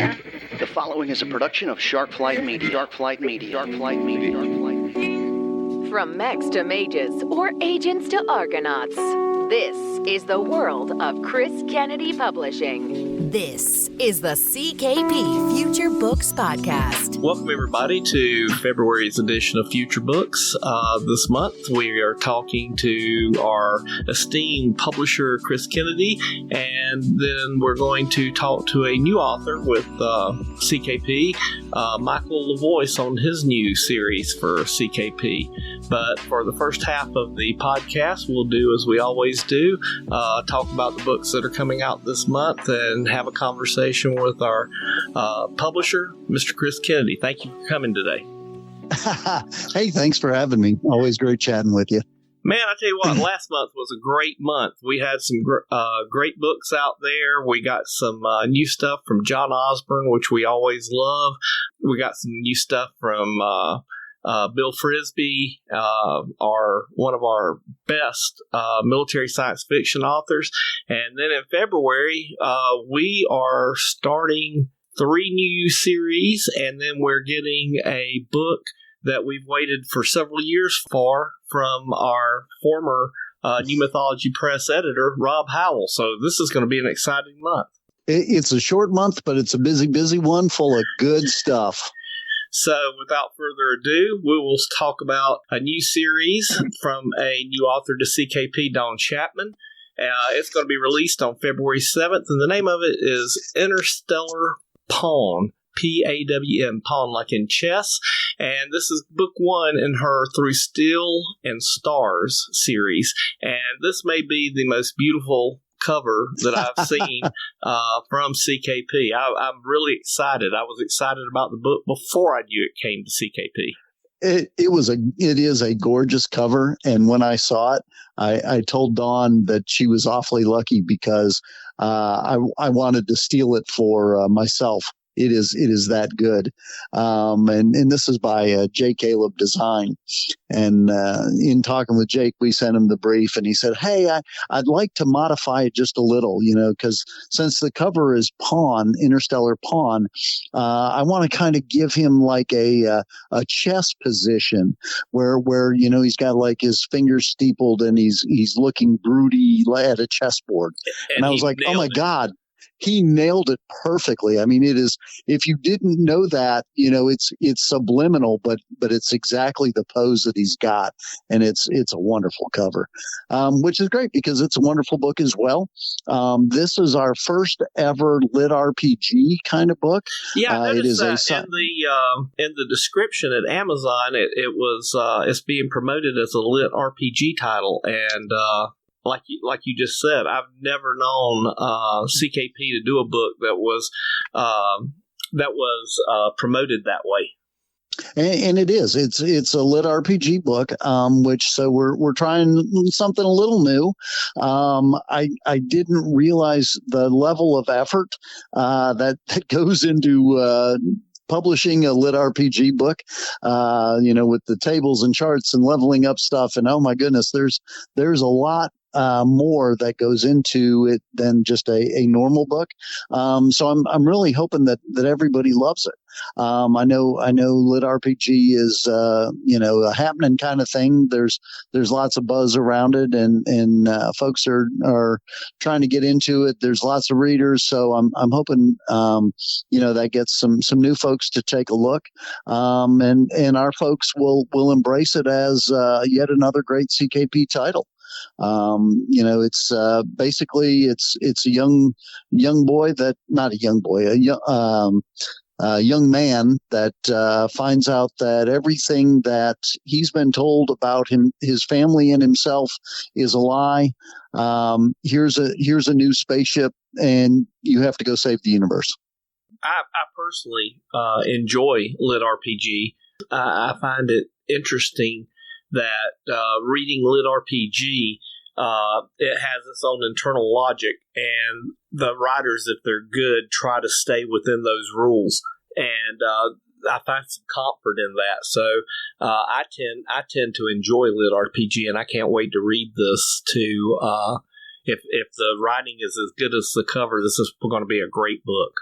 The following is a production of Sharkflight Media. Sharkflight Media. Sharkflight Media. Sharkflight Media. From mechs to mages or agents to Argonauts, this is the world of Chris Kennedy Publishing. This is the CKP Future Books Podcast. Welcome, everybody, to February's edition of Future Books. This month, we are talking to our esteemed publisher, Chris Kennedy, and then we're going to talk to a new author with CKP, Michael LaVoice, on his new series for CKP. But for the first half of the podcast, we'll do as we always do, talk about the books that are coming out this month and have a conversation with our publisher, Mr. Chris Kennedy. Thank you for coming today. Hey, thanks for having me. Always great chatting with you. Man, I tell you what, last month was a great month. We had some great books out there. We got some new stuff from John Osborne, which we always love. We got some new stuff from Bill Frisby, one of our best military science fiction authors. And then in February, we are starting 3 new series, and then we're getting a book that we've waited for several years for from our former New Mythology Press editor, Rob Howell. So this is going to be an exciting month. It's a short month, but it's a busy one full of good stuff. So without further ado, we will talk about a new series from a new author to CKP, Don Chapman. It's going to be released on February 7th, and the name of it is Interstellar Pawn, P-A-W-N, Pawn like in chess. And this is book 1 in her Through Steel and Stars series. And this may be the most beautiful cover that I've seen from CKP. I'm really excited. I was excited about the book before I knew it came to CKP. It is a gorgeous cover, and when I saw it, I told Dawn that she was awfully lucky because I wanted to steal it for myself. It is that good. And this is by J. Caleb Design. And in talking with Jake, we sent him the brief, and he said, hey, I'd like to modify it just a little, because since the cover is Pawn, Interstellar Pawn, I want to kind of give him like a chess position where he's got like his fingers steepled and he's looking broody at a chessboard. And I was like, oh my God. He nailed it perfectly. I mean, it is, if you didn't know that, it's subliminal, but it's exactly the pose that he's got. And it's a wonderful cover, which is great because it's a wonderful book as well. This is our first ever lit RPG kind of book. Yeah, I noticed that in the description at Amazon, it's being promoted as a lit RPG title. And, like you just said, I've never known CKP to do a book that was promoted that way. And it is. It's a lit RPG book, so we're trying something a little new. I didn't realize the level of effort that goes into publishing a lit RPG book, with the tables and charts and leveling up stuff. And oh my goodness, there's a lot more that goes into it than just a normal book. So I'm really hoping that everybody loves it. I know lit RPG is, a happening kind of thing. There's lots of buzz around it and folks are trying to get into it. There's lots of readers. So I'm hoping, that gets some new folks to take a look. And our folks will embrace it as, yet another great CKP title. It's basically it's a young boy that not a young boy, a young man that finds out that everything that he's been told about his family and himself is a lie. Here's a new spaceship, and you have to go save the universe. I personally enjoy lit RPG. I find it interesting that reading lit RPG, it has its own internal logic, and the writers, if they're good, try to stay within those rules. And I find some comfort in that. So I tend to enjoy lit RPG, and I can't wait to read this too. If the writing is as good as the cover, this is going to be a great book.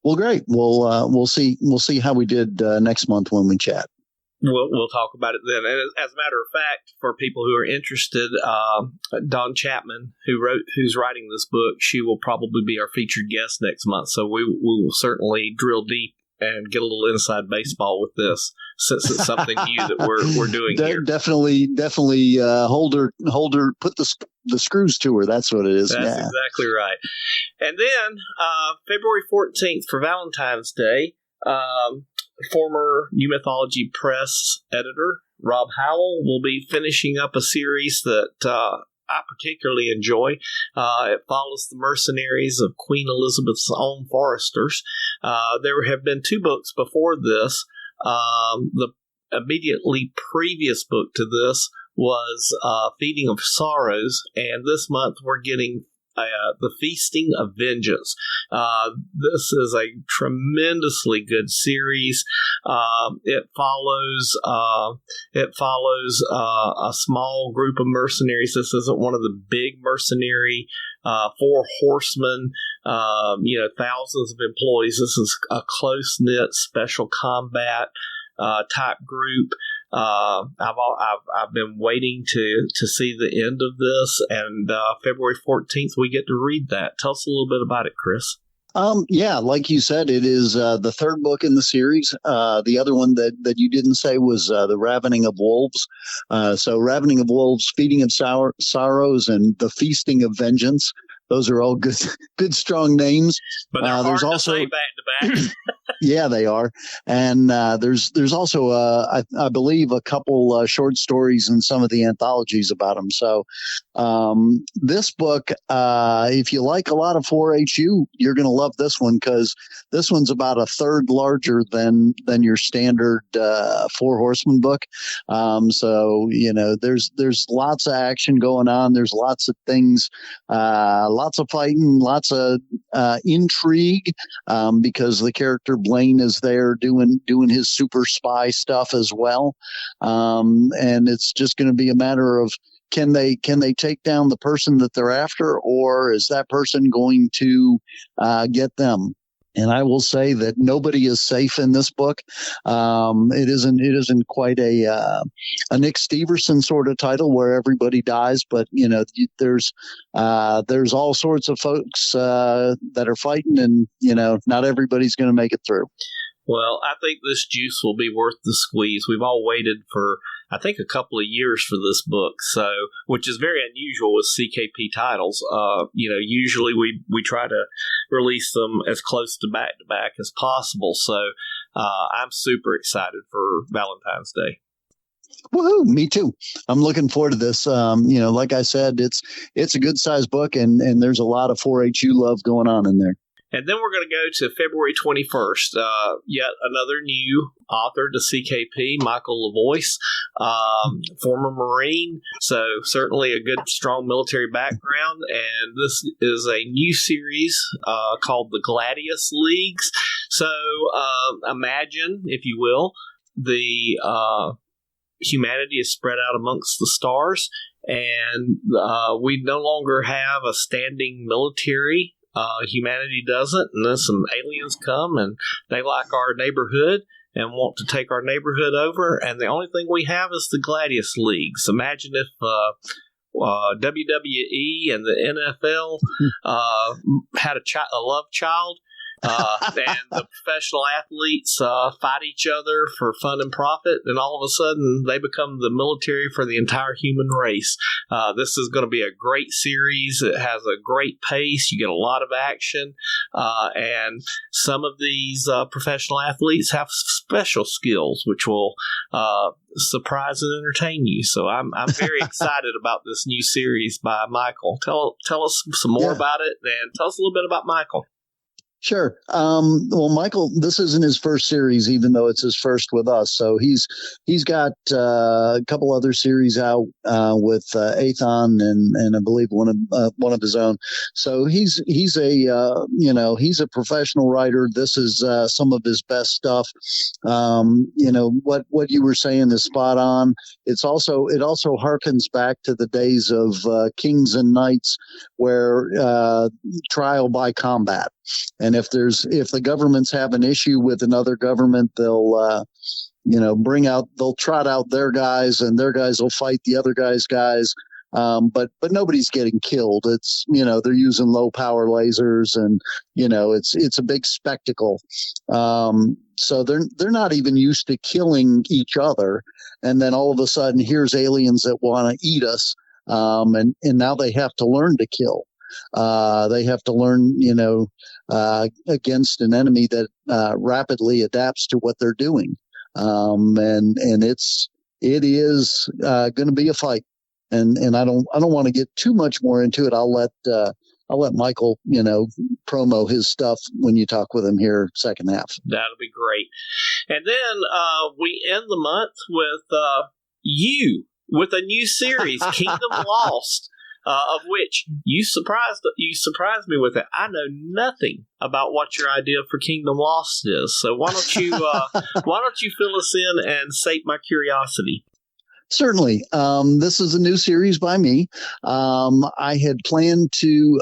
Well, great. We'll see how we did next month when we chat. We'll talk about it then. And as a matter of fact, for people who are interested, Dawn Chapman, who's writing this book, she will probably be our featured guest next month. So we will certainly drill deep and get a little inside baseball with this, since it's something new that we're doing here. Definitely hold her, put the screws to her. That's what it is. That's exactly right. And then February 14th for Valentine's Day, former New Mythology Press editor Rob Howell will be finishing up a series that I particularly enjoy. It follows the mercenaries of Queen Elizabeth's own foresters. There have been 2 books before this. The immediately previous book to this was Feeding of Sorrows, and this month we're getting The Feasting of Vengeance. This is a tremendously good series. It follows a small group of mercenaries. This isn't one of the big mercenary 4 horsemen, thousands of employees. This is a close-knit special combat type group. I've been waiting to see the end of this, and February 14th we get to read that. Tell us a little bit about it, Chris. Yeah, like you said, it is the 3rd book in the series. The other one that you didn't say was The Ravening of Wolves. So Ravening of Wolves, Feeding of Sorrows, and The Feasting of Vengeance. Those are all good, strong names. But they're hard to say back to back. Yeah, they are. And there's also, I believe, a couple short stories in some of the anthologies about them. So this book, if you like a lot of 4HU, you're going to love this one, because this one's about a third larger than your standard 4 Horsemen book. So, there's lots of action going on. There's lots of things, lots of fighting, lots of intrigue, because the character Blaine is there doing his super spy stuff as well. And it's just going to be a matter of, can they take down the person that they're after, or is that person going to get them? And I will say that nobody is safe in this book. It isn't quite a Nick Steverson sort of title where everybody dies, but there's all sorts of folks that are fighting, and not everybody's going to make it through. Well, I think this juice will be worth the squeeze. We've all waited for, I think, a couple of years for this book, so, which is very unusual with CKP titles. Usually we try to release them as close to back as possible. So I'm super excited for Valentine's Day. Woohoo! Me too. I'm looking forward to this. Like I said, it's a good sized book, and there's a lot of 4HU love going on in there. And then we're going to go to February 21st. Yet another new author to CKP, Michael LaVoice, former Marine, so certainly a good, strong military background. And this is a new series called the Gladius Leagues. So imagine, if you will, the humanity is spread out amongst the stars, and we no longer have a standing military. Humanity doesn't, and then some aliens come and they like our neighborhood and want to take our neighborhood over, and the only thing we have is the Gladius Leagues. Imagine if WWE and the NFL had a love child, and the professional athletes fight each other for fun and profit, and all of a sudden they become the military for the entire human race. This is going to be a great series. It has a great pace. You get a lot of action, and some of these professional athletes have special skills which will surprise and entertain you. So I'm very excited about this new series by Michael. Tell us some more about it, and tell us a little bit about Michael. Sure. Well, Michael, this isn't his first series, even though it's his first with us. So he's got a couple other series out with Athon and I believe one of his own. So he's a professional writer. This is some of his best stuff. What you were saying is spot on. It also harkens back to the days of Kings and Knights, where trial by combat. And if the governments have an issue with another government, they'll they'll trot out their guys, and their guys will fight the other guy's guys. But nobody's getting killed. It's, they're using low power lasers, and, it's a big spectacle. So they're not even used to killing each other. And then all of a sudden, here's aliens that want to eat us. And now they have to learn to kill. They have to learn, against an enemy that rapidly adapts to what they're doing. And it is going to be a fight. And I don't want to get too much more into it. I'll let Michael, promo his stuff when you talk with him here second half. That'll be great. And then we end the month with a new series, Kingdom Lost, of which you surprised me with it. I know nothing about what your idea for Kingdom Lost is. So why don't you fill us in and sate my curiosity? Certainly. This is a new series by me. I had planned to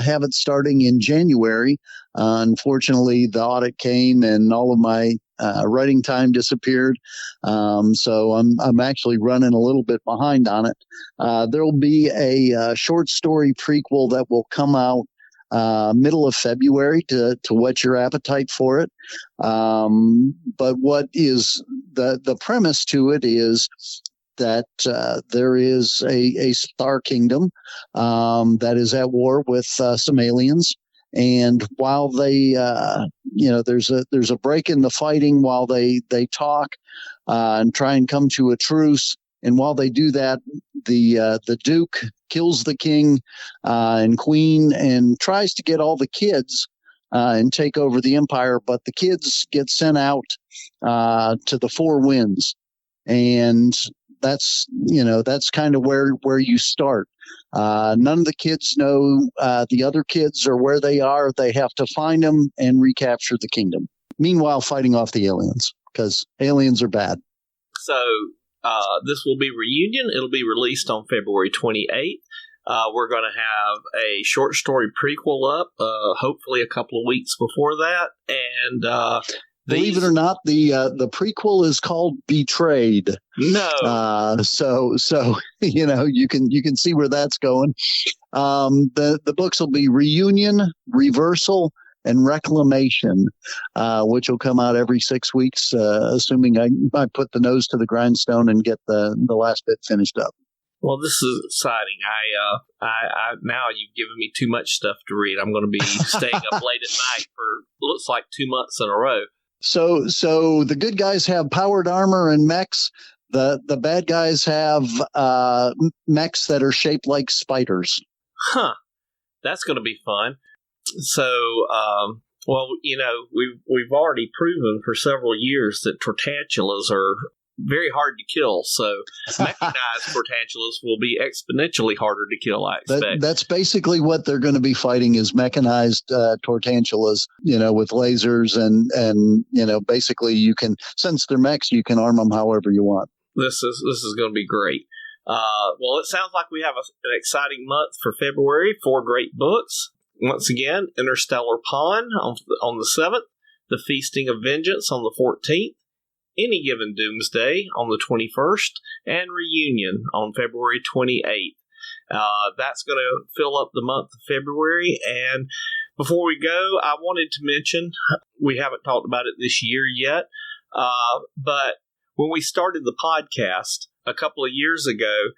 have it starting in January. Unfortunately, the audit came and all of my writing time disappeared. So I'm actually running a little bit behind on it. There will be a short story prequel that will come out middle of February to whet your appetite for it. But what is the premise to it is that there is a star kingdom that is at war with some aliens. And while they, there's a break in the fighting while they talk and try and come to a truce. And while they do that, the Duke kills the king and queen and tries to get all the kids and take over the empire. But the kids get sent out to the Four Winds. And that's kind of where you start. None of the kids know the other kids or where they are. They have to find them and recapture the kingdom. Meanwhile, fighting off the aliens, because aliens are bad. So this will be Reunion. It'll be released on February 28th. We're going to have a short story prequel up, hopefully a couple of weeks before that. And believe it or not, the prequel is called Betrayed. No. So you can see where that's going. The books will be Reunion, Reversal, and Reclamation, which will come out every 6 weeks, assuming I put the nose to the grindstone and get the last bit finished up. Well, this is exciting. I now you've given me too much stuff to read. I'm going to be staying up late at night for looks like 2 months in a row. So the good guys have powered armor and mechs. The bad guys have mechs that are shaped like spiders. Huh. That's going to be fun. So, we've already proven for several years that tartantulas are very hard to kill. So mechanized tartantulas will be exponentially harder to kill, I expect. That's basically what they're going to be fighting is mechanized tartantulas, with lasers and basically you can, since they're mechs, you can arm them however you want. This is going to be great. Well, it sounds like we have an exciting month for February. 4 great books. Once again, Interstellar Pawn on the 7th, The Feasting of Vengeance on the 14th, Any Given Doomsday on the 21st, and Reunion on February 28th. That's going to fill up the month of February. And before we go, I wanted to mention, we haven't talked about it this year yet, but when we started the podcast a couple of years ago,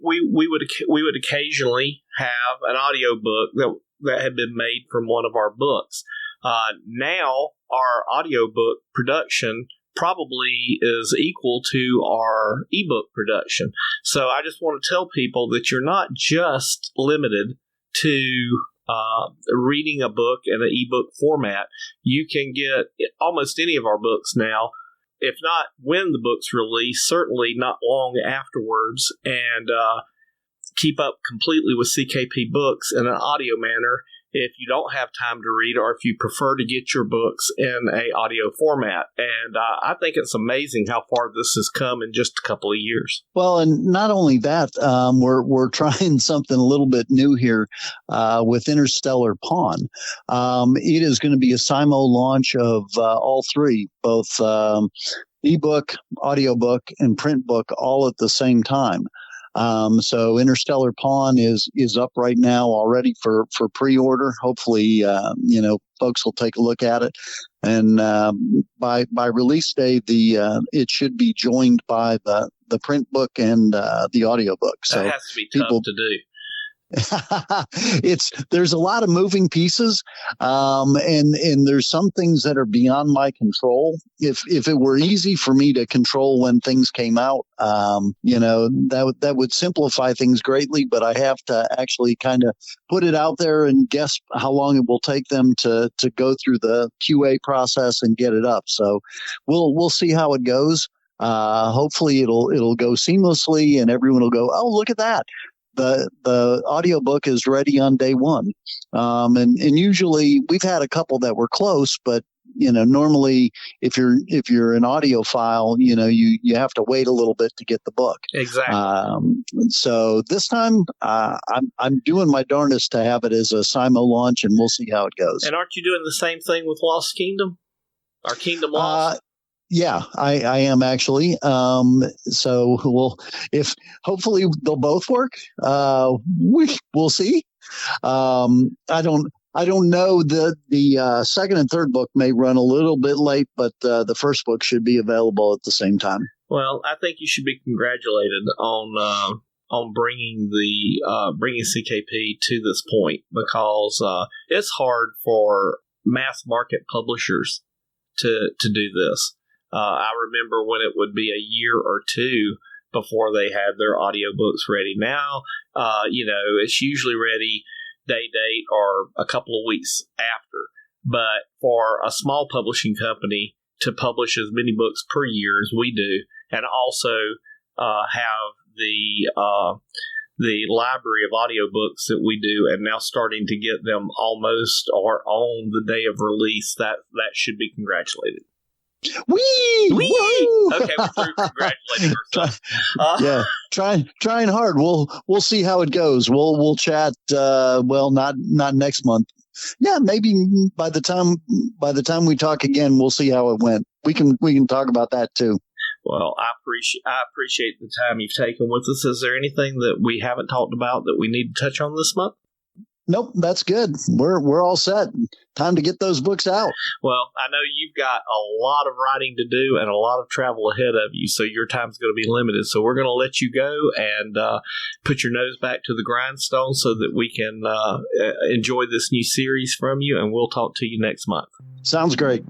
we would occasionally have an audio book that had been made from one of our books. Now our audiobook production probably is equal to our ebook production. So I just want to tell people that you're not just limited to reading a book in an ebook format. You can get almost any of our books now, if not when the book's released, certainly not long afterwards, and keep up completely with CKP Books in an audio manner. if you don't have time to read or if you prefer to get your books in a audio format. And I think it's amazing how far this has come in just a couple of years. Well, and not only that, we're trying something a little bit new here with Interstellar Pawn. It is going to be a simul launch of all three, both ebook, audiobook, and print book all at the same time. So Interstellar Pawn is up right now already for pre-order. Hopefully, folks will take a look at it. And by release day, it should be joined by the print book and the audiobook. So that has to be tough to do. There's a lot of moving pieces, and there's some things that are beyond my control. If it were easy for me to control when things came out, that would simplify things greatly. But I have to actually kind of put it out there and guess how long it will take them to go through the QA process and get it up. So we'll see how it goes. Hopefully it'll go seamlessly and everyone will go, oh, look at that. The audiobook is ready on day one. And usually we've had a couple that were close, but normally if you're an audiophile, you have to wait a little bit to get the book. Exactly. So this time I'm doing my darndest to have it as a simul launch, and we'll see how it goes. And aren't you doing the same thing with Lost Kingdom? Or Kingdom Lost? Yeah, I am actually. So hopefully they'll both work. We'll see. I don't know. The second and third book may run a little bit late, but the first book should be available at the same time. Well, I think you should be congratulated on bringing CKP to this point, because it's hard for mass market publishers to do this. I remember when it would be a year or two before they had their audiobooks ready. Now, it's usually ready date or a couple of weeks after. But for a small publishing company to publish as many books per year as we do, and also have the library of audiobooks that we do, and now starting to get them almost or on the day of release, that should be congratulated. Wee! Okay, we're through congratulating ourselves. Yeah, trying hard. We'll see how it goes. We'll chat. Not next month. Yeah, maybe by the time we talk again, we'll see how it went. We can talk about that too. Well, I appreciate the time you've taken with us. Is there anything that we haven't talked about that we need to touch on this month? Nope, that's good. We're all set. Time to get those books out. Well, I know you've got a lot of writing to do and a lot of travel ahead of you, so your time's going to be limited. So we're going to let you go and put your nose back to the grindstone so that we can enjoy this new series from you, and we'll talk to you next month. Sounds great.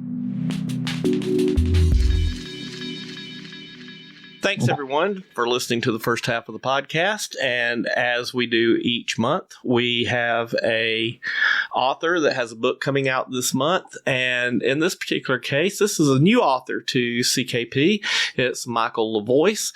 Thanks, everyone, for listening to the first half of the podcast. And as we do each month, we have a author that has a book coming out this month. And in this particular case, this is a new author to CKP. It's Michael LaVoice.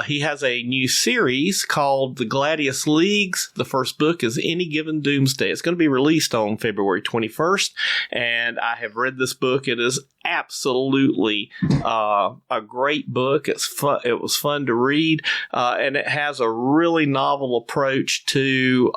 He has a new series called The Gladius Leagues. The first book is Given Doomsday. It's going to be released on February 21st. And I have read this book. It is absolutely a great book. It's fun. It was fun to read, and it has a really novel approach to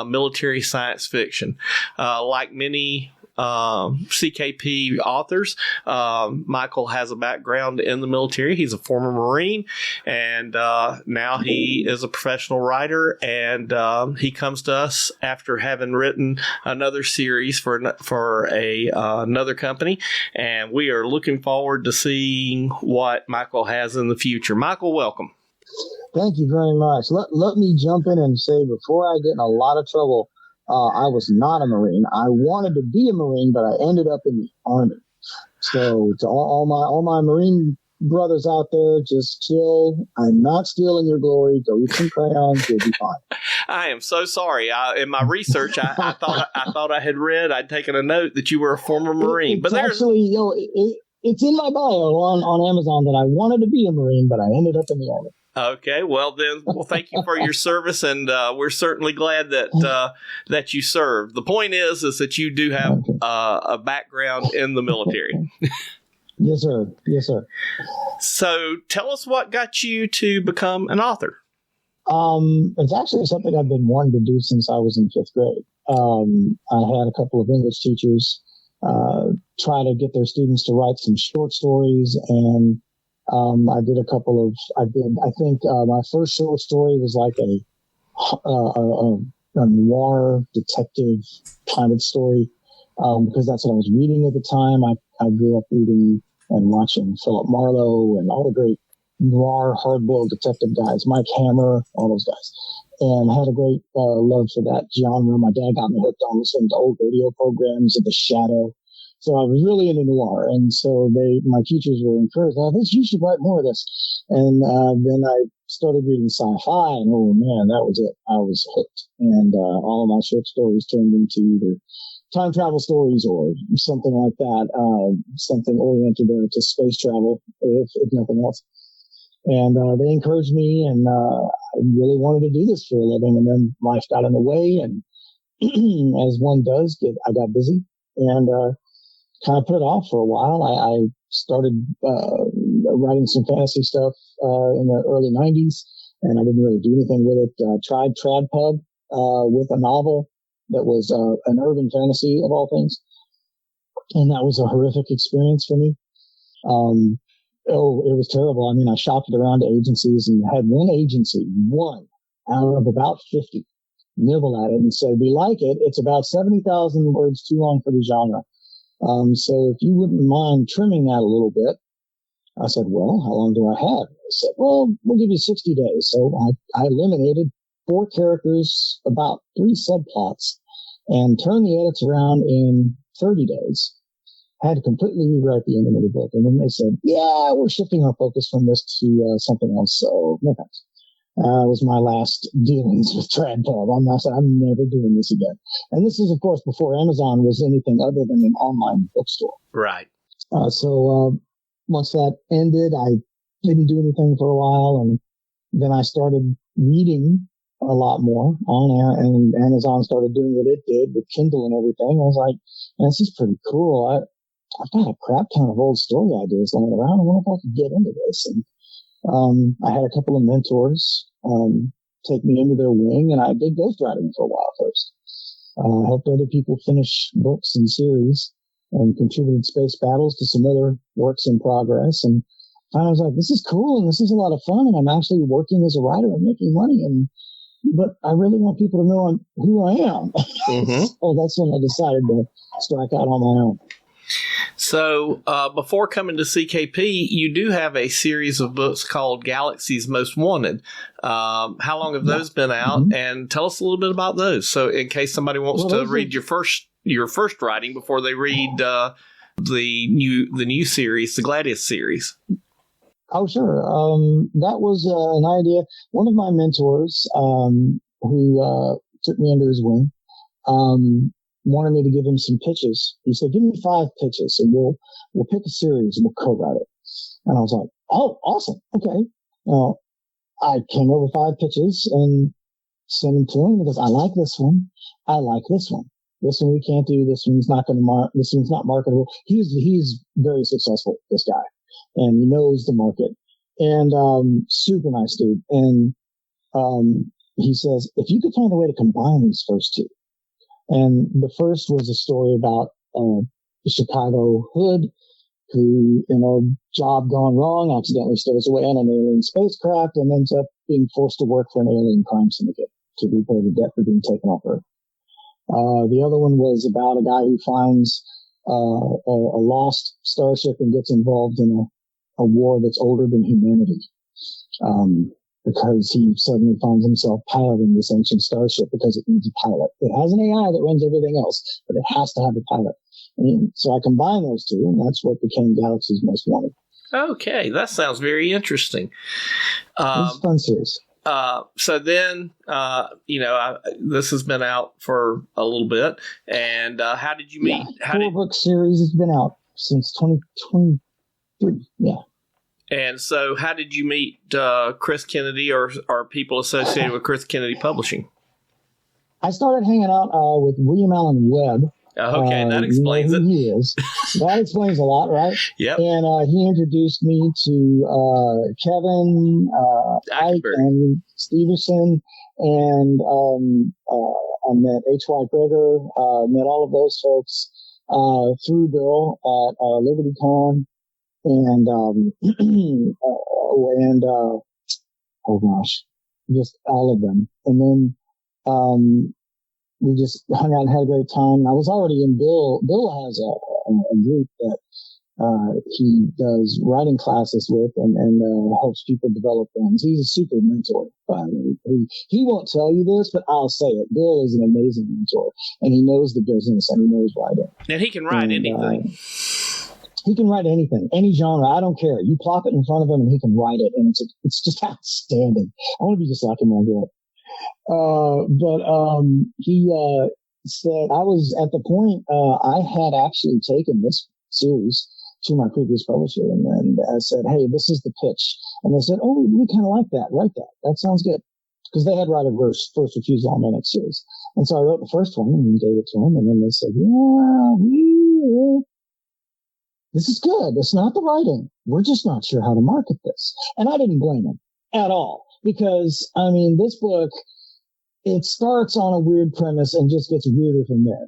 military science fiction. Like many CKP authors, Michael has a background in the military. He's a former Marine, and now he is a professional writer, and he comes to us after having written another series for another company, and we are looking forward to seeing what Michael has in the future. Michael, welcome. Thank you very much. Let me jump in and say, before I get in a lot of trouble, I was not a Marine. I wanted to be a Marine, but I ended up in the Army. So to all my Marine brothers out there, just chill. I'm not stealing your glory. Go eat some crayons. You'll be fine. I am so sorry. In my research, I thought I had read, I'd taken a note that you were a former Marine. But actually, It's in my bio on Amazon that I wanted to be a Marine, but I ended up in the Army. Okay, well thank you for your service, and we're certainly glad that you served. The point is that you do have a background in the military. Yes, sir. Yes, sir. So tell us what got you to become an author. It's actually something I've been wanting to do since I was in 5th grade. I had a couple of English teachers try to get their students to write some short stories, and I did a couple of, I think my first short story was like a noir detective kind of story, because that's what I was reading at the time. I grew up reading and watching Philip Marlowe and all the great noir hard-boiled detective guys, Mike Hammer, all those guys, and had a great love for that genre. My dad got me hooked on listening to old radio programs of The Shadow. So I was really into noir, and so my teachers were encouraged, you should write more of this. And then I started reading sci-fi, and oh man, that was it. I was hooked. And all of my short stories turned into either time travel stories or something like that, something oriented to space travel, if nothing else. And they encouraged me, and I really wanted to do this for a living. And then life got in the way, and as one does, I got busy, and kind of put it off for a while. I started writing some fantasy stuff in the early 90s, and I didn't really do anything with it. Tried Tradpub with a novel that was an urban fantasy of all things, and that was a horrific experience for me. It was terrible. I mean, I shopped it around to agencies and had one out of about 50 nibble at it and said, we like it. It's about 70,000 words too long for the genre. So if you wouldn't mind trimming that a little bit. I said, well, how long do I have? They said, well, we'll give you 60 days. So I eliminated 4 characters, about 3 subplots, and turned the edits around in 30 days. I had to completely rewrite the ending of the book. And then they said, yeah, we're shifting our focus from this to something else. So no thanks. Was my last dealings with Tradpub. I'm never doing this again. And this is, of course, before Amazon was anything other than an online bookstore. Right. So once that ended, I didn't do anything for a while, and then I started reading a lot more on air, and Amazon started doing what it did with Kindle and everything. I was like, man, this is pretty cool. I've got a crap ton of old story ideas laying around. I wonder if I could get into this. And I had a couple of mentors take me under their wing, and I did ghostwriting for a while first. Helped other people finish books and series, and contributed Space Battles to some other works in progress. And I was like, this is cool, and this is a lot of fun, and I'm actually working as a writer and making money. But I really want people to know who I am. Mm-hmm. So that's when I decided to strike out on my own. So before coming to CKP, you do have a series of books called Galaxy's Most Wanted. How long have those been out? Mm-hmm. And tell us a little bit about those. So in case somebody wants to read your first writing before they read the new series, the Gladius series. Oh, sure. That was an idea. One of my mentors who took me under his wing wanted me to give him some pitches. He said, give me 5 pitches and we'll pick a series and we'll co-write it. And I was like, oh, awesome. Okay. I came up with 5 pitches and sent them to him because I like this one. I like this one. This one we can't do. This one's not this one's not marketable. He's very successful, this guy, and he knows the market, and super nice dude. And he says, if you could find a way to combine these first 2. And the first was a story about the Chicago hood who, in a job gone wrong, accidentally stows away on an alien spacecraft and ends up being forced to work for an alien crime syndicate to repay the debt for being taken off Earth. The other one was about a guy who finds a lost starship and gets involved in a war that's older than humanity. Because he suddenly finds himself piloting this ancient starship because it needs a pilot. It has an AI that runs everything else, but it has to have a pilot. And so I combined those 2, and that's what became Galaxy's Most Wanted. Okay, that sounds very interesting. It's a fun series. So then, this has been out for a little bit. And how did you meet? Yeah, 4-book series has been out since 2020. 3, yeah. And so how did you meet Chris Kennedy or people associated with Chris Kennedy Publishing? I started hanging out with William Allen Webb. Okay, that explains you know who it. He is. That explains a lot, right? Yep. And he introduced me to Kevin, Ike, and Stevenson, and I met H.Y. Greger, met all of those folks through Bill at LibertyCon, and oh gosh, just all of them. And then we just hung out and had a great time. I was already in Bill. Bill has a group that he does writing classes with and helps people develop things. He's a super mentor. He won't tell you this, but I'll say it. Bill is an amazing mentor, and he knows the business and he knows writing. And he can write anything. He can write anything, any genre. I don't care. You plop it in front of him and he can write it, and it's just outstanding. I want to be just like him when I grow up. But he said, I was at the point I had actually taken this series to my previous publisher, and I said, hey, this is the pitch. And they said, oh, we kind of like that. Write that. That sounds good. Because they had right of first refusal on my next series. And so I wrote the first one and gave it to them. And then they said, this is good. It's not the writing. We're just not sure how to market this. And I didn't blame them at all. Because, I mean, this book, it starts on a weird premise and just gets weirder from there.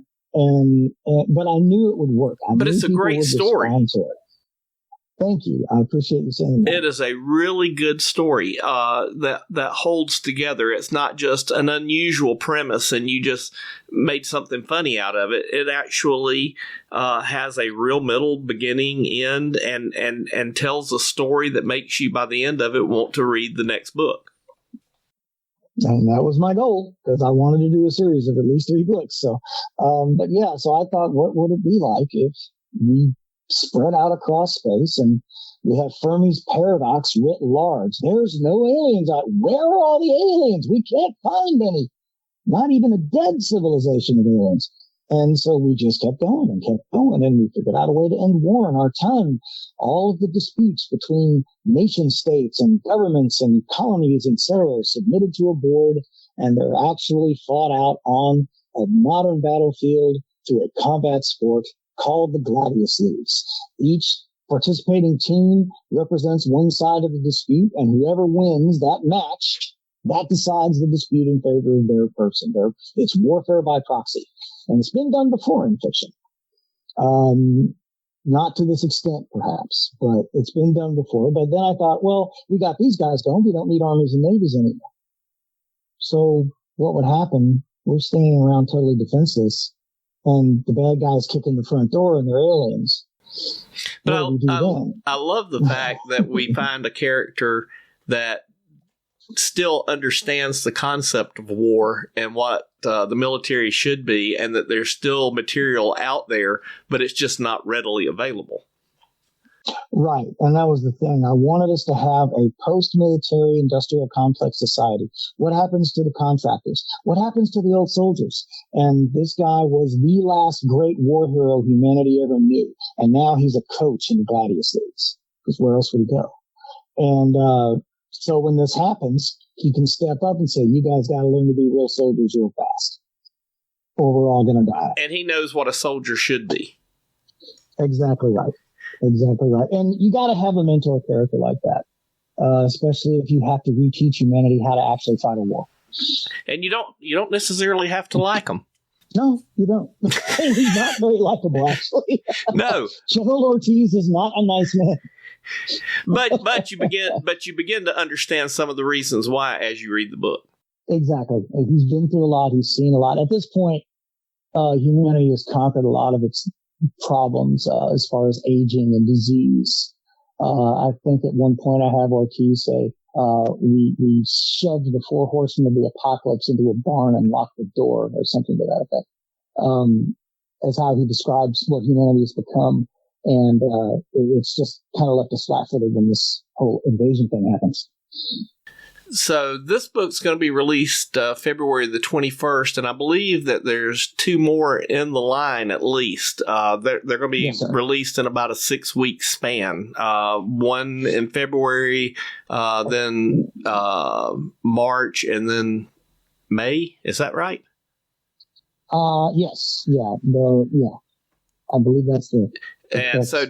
But I knew it would work. But it's a great story. Thank you. I appreciate you saying that. It is a really good story that holds together. It's not just an unusual premise and you just made something funny out of it. It actually has a real middle, beginning, end, and tells a story that makes you, by the end of it, want to read the next book. And that was my goal, because I wanted to do a series of at least 3 books. So, but yeah, so I thought, what would it be like if we spread out across space and we have Fermi's paradox writ large? There's no aliens out. Where are all the aliens? We can't find any. Not even a dead civilization of aliens. And so we just kept going and kept going, and we figured out a way to end war in our time. All of the disputes between nation states and governments and colonies, etc., are submitted to a board, and they're actually fought out on a modern battlefield through a combat sport called the Gladius leagues. Each participating team represents one side of the dispute, and whoever wins that match, that decides the dispute in favor of their person. It's warfare by proxy. And it's been done before in fiction. Not to this extent, perhaps, but it's been done before. But then I thought, well, we got these guys going. We don't need armies and navies anymore. So what would happen? We're standing around totally defenseless, and the bad guys kick in the front door, and they're aliens. But I love the fact that we find a character that still understands the concept of war and what the military should be, and that there's still material out there, but it's just not readily available. Right. And that was the thing. I wanted us to have a post-military industrial complex society. What happens to the contractors? What happens to the old soldiers? And this guy was the last great war hero humanity ever knew. And now he's a coach in the Gladius leagues, because where else would he go? And so when this happens, he can step up and say, you guys got to learn to be real soldiers real fast, or we're all going to die. And he knows what a soldier should be. Exactly right. Exactly right. And you got to have a mentor character like that, especially if you have to reteach humanity how to actually fight a war. And you don't necessarily have to like him. No, you don't. He's not very likable, actually. No. General Ortiz is not a nice man. But you begin to understand some of the reasons why as you read the book. Exactly. He's been through a lot. He's seen a lot. At this point, humanity has conquered a lot of its problems as far as aging and disease. I think at one point I have Ortiz say, we shoved the 4 horsemen of the apocalypse into a barn and locked the door, or something to that effect. As how he describes what humanity has become. And it's just kind of left us flat-footed when this whole invasion thing happens. So this book's going to be released February the 21st, and I believe that there's 2 more in the line at least. They're going to be released in about a 6-week span. One in February, then March, and then May. Is that right? Yes. Yeah. I believe that's the. And so,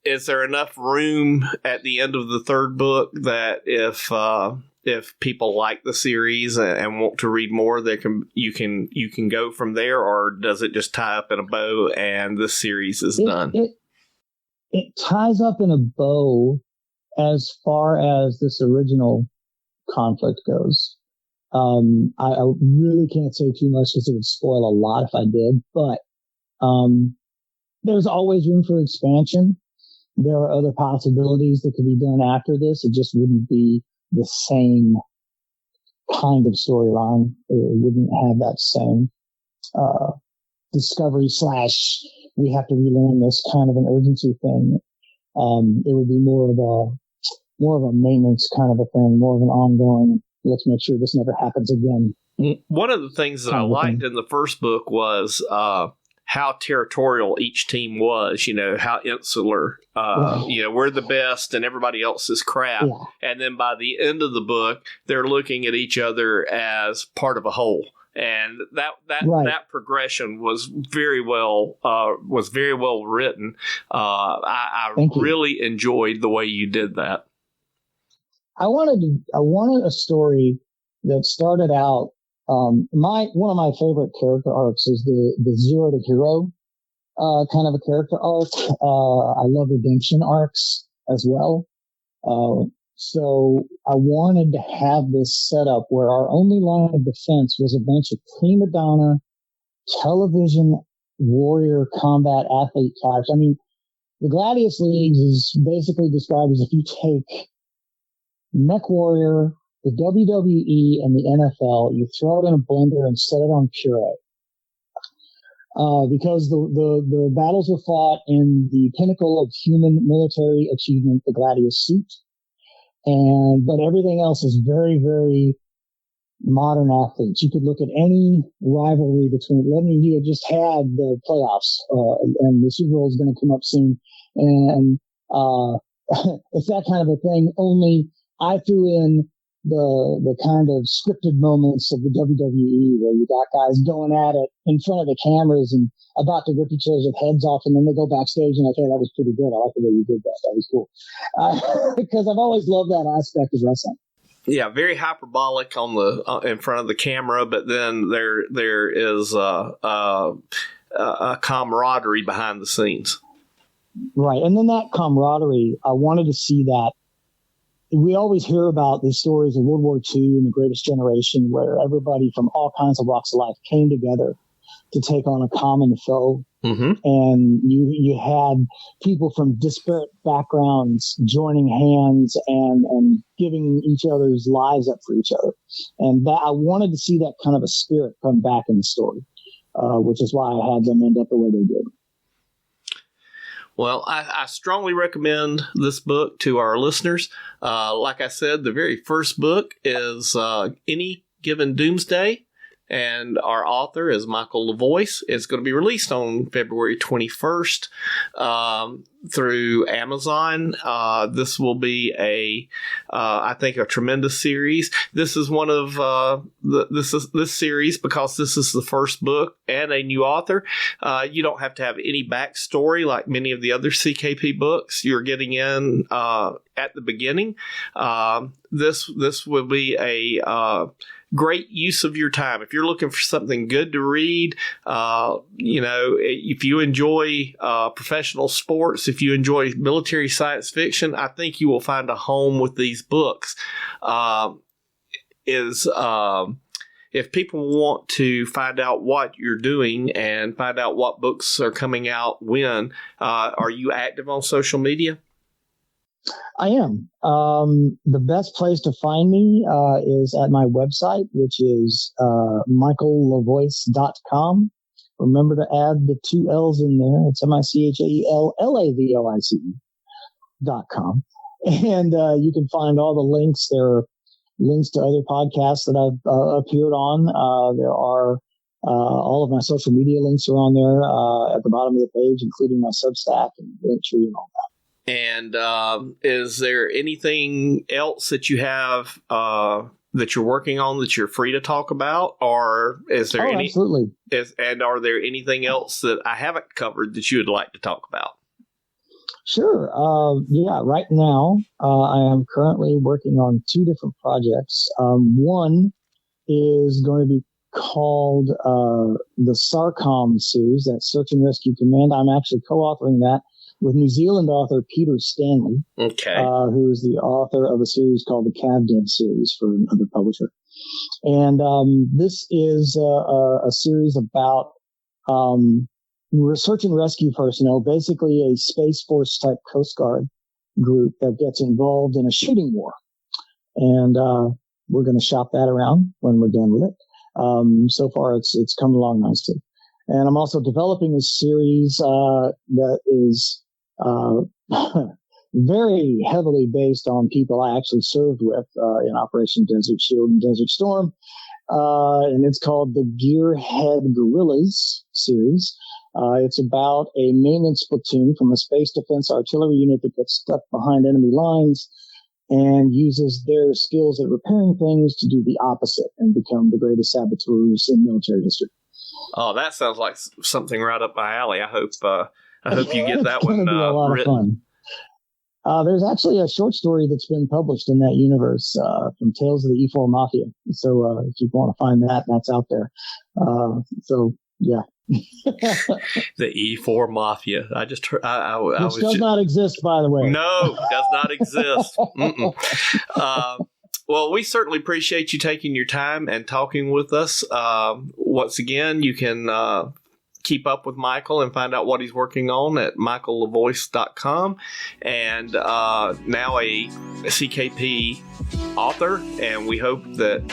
is there enough room at the end of the 3rd book that if people like the series and want to read more, you can go from there, or does it just tie up in a bow and this series is done? It ties up in a bow as far as this original conflict goes. I really can't say too much because it would spoil a lot if I did, but there's always room for expansion. There are other possibilities that could be done after this. It just wouldn't be the same kind of storyline. It wouldn't have that same discovery / we have to relearn this kind of an urgency thing. It would be more of a maintenance kind of a thing, more of an ongoing, let's make sure this never happens again. One of the things that I liked in the first book was how territorial each team was, how insular, we're the best and everybody else is crap. Yeah. And then by the end of the book, they're looking at each other as part of a whole. And that progression was very well written. I really enjoyed the way you did that. I wanted a story that started out. One of my favorite character arcs is the Zero to Hero kind of a character arc. I love redemption arcs as well. So I wanted to have this set up where our only line of defense was a bunch of prima donna television warrior combat athlete types. I mean, the Gladius Leagues is basically described as if you take Mech Warrior, the WWE, and the NFL, you throw it in a blender and set it on puree. Because the battles were fought in the pinnacle of human military achievement, the Gladius suit. But everything else is very, very modern athletes. You could look at any rivalry between, you had just had the playoffs, and the Super Bowl is going to come up soon. And, it's that kind of a thing, only I threw in the kind of scripted moments of the WWE where you got guys going at it in front of the cameras and about to rip each other's heads off, and then they go backstage and okay, that was pretty good. I like the way you did that. That was cool. Because I've always loved that aspect of wrestling. Yeah, very hyperbolic on the in front of the camera, but then there is a camaraderie behind the scenes. Right, and then that camaraderie, I wanted to see that. We always hear about these stories of World War II and the Greatest Generation where everybody from all kinds of walks of life came together to take on a common foe. Mm-hmm. And you had people from disparate backgrounds joining hands and giving each other's lives up for each other. And that I wanted to see that kind of a spirit come back in the story, which is why I had them end up the way they did. Well, I strongly recommend this book to our listeners. Like I said, the very first book is Any Given Doomsday, and our author is Michael LaVoice. It's going to be released on February 21st through Amazon. This will be I think, a tremendous series. This is one of this series, because this is the first book and a new author. You don't have to have any backstory like many of the other CKP books. You're getting in at the beginning. This will be a great use of your time. If you're looking for something good to read, if you enjoy professional sports, if you enjoy military science fiction, I think you will find a home with these books. If people want to find out what you're doing and find out what books are coming out when, are you active on social media? I am. The best place to find me is at my website, which is michaellavoice.com. Remember to add the 2 L's in there. It's MICHAELLAVOICE.com. And you can find all the links there. links to other podcasts that I've appeared on. There are all of my social media links are on there at the bottom of the page, including my Substack and Linktree and all that. And is there anything else that you have that you're working on that you're free to talk about, or is there any? Absolutely. And are there anything else that I haven't covered that you would like to talk about? Sure. Right now, I am currently working on 2 different projects. One is going to be called the SARCOM series, that's Search and Rescue Command. I'm actually co-authoring that with New Zealand author Peter Stanley, who is the author of a series called the Cavden series for another publisher. And this is a series about search and rescue personnel, basically a Space Force type Coast Guard group that gets involved in a shooting war. And we're going to shop that around when we're done with it. So far, it's come along nicely. And I'm also developing a series that is very heavily based on people I actually served with in Operation Desert Shield and Desert Storm. And it's called the Gearhead Guerrillas series. It's about a maintenance platoon from a space defense artillery unit that gets stuck behind enemy lines and uses their skills at repairing things to do the opposite and become the greatest saboteurs in military history. Oh, that sounds like something right up my alley. I hope you get that one written. It's going to be a lot of fun. There's actually a short story that's been published in that universe from Tales of the E4 Mafia. So if you want to find that, that's out there. So yeah. The E4 Mafia. I just heard. Which does not exist, by the way. No, does not exist. Well, we certainly appreciate you taking your time and talking with us. Once again, you can keep up with Michael and find out what he's working on at michaellavoice.com, and now a CKP author, and we hope that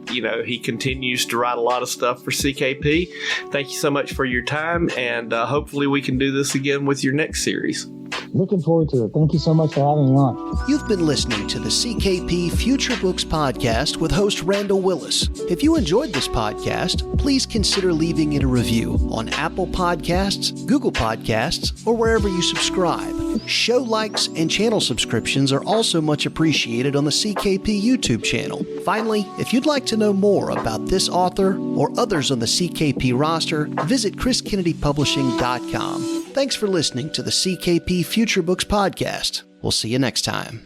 he continues to write a lot of stuff for CKP. Thank you so much for your time, and hopefully we can do this again with your next series. Looking forward to it. Thank you so much for having me on. You've been listening to the CKP Future Books Podcast with host Randall Willis. If you enjoyed this podcast, please consider leaving it a review on Apple Podcasts, Google Podcasts, or wherever you subscribe. Show likes and channel subscriptions are also much appreciated on the CKP YouTube channel. Finally, if you'd like to know more about this author or others on the CKP roster, visit chriskennedypublishing.com. Thanks for listening to the CKP Future Books Podcast. We'll see you next time.